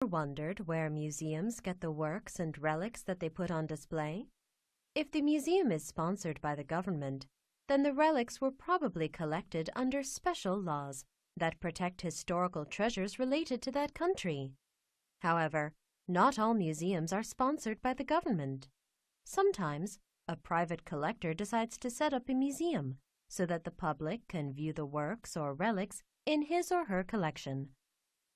Wondered where museums get the works and relics that they put on display? If the museum is sponsored by the government, then the relics were probably collected under special laws that protect historical treasures related to that country. However, not all museums are sponsored by the government. Sometimes, a private collector decides to set up a museum so that the public can view the works or relics in his or her collection.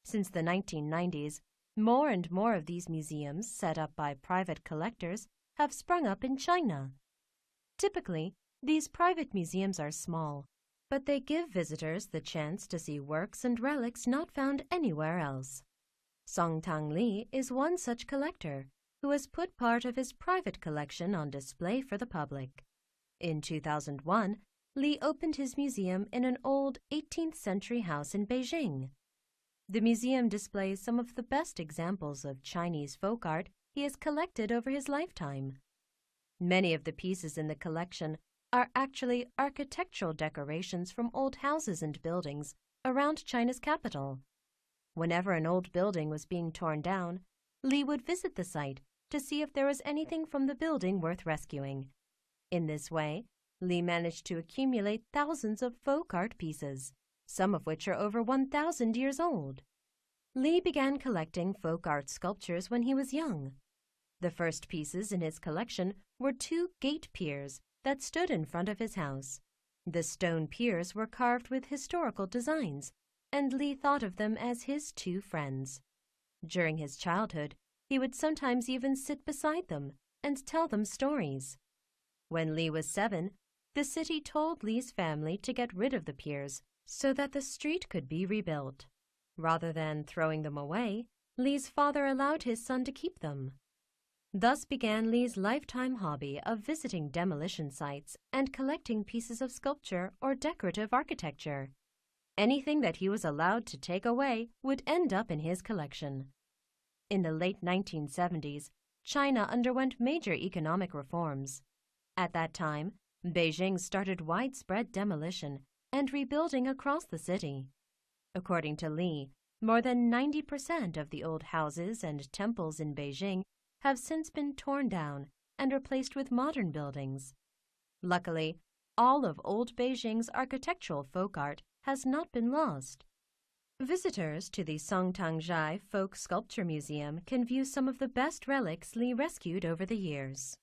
Since the 1990s, more and more of these museums set up by private collectors have sprung up in China. Typically, these private museums are small, but they give visitors the chance to see works and relics not found anywhere else. Songtang Li is one such collector who has put part of his private collection on display for the public. In 2001, Li opened his museum in an old 18th century house in Beijing. The museum displays some of the best examples of Chinese folk art he has collected over his lifetime. Many of the pieces in the collection are actually architectural decorations from old houses and buildings around China's capital. Whenever an old building was being torn down, Li would visit the site to see if there was anything from the building worth rescuing. In this way, Li managed to accumulate thousands of folk art pieces, some of which are over 1,000 years old. Li began collecting folk art sculptures when he was young. The first pieces in his collection were 2 gate piers that stood in front of his house. The stone piers were carved with historical designs, and Li thought of them as his 2 friends. During his childhood, he would sometimes even sit beside them and tell them stories. When Li was 7, the city told Li's family to get rid of the piers so that the street could be rebuilt. Rather than throwing them away, Li's father allowed his son to keep them. Thus began Li's lifetime hobby of visiting demolition sites and collecting pieces of sculpture or decorative architecture. Anything that he was allowed to take away would end up in his collection. In the late 1970s, China underwent major economic reforms. At that time, Beijing started widespread demolition and rebuilding across the city. According to Li, more than 90% of the old houses and temples in Beijing have since been torn down and replaced with modern buildings. Luckily, all of old Beijing's architectural folk art has not been lost. Visitors to the Songtangjai Folk Sculpture Museum can view some of the best relics Li rescued over the years.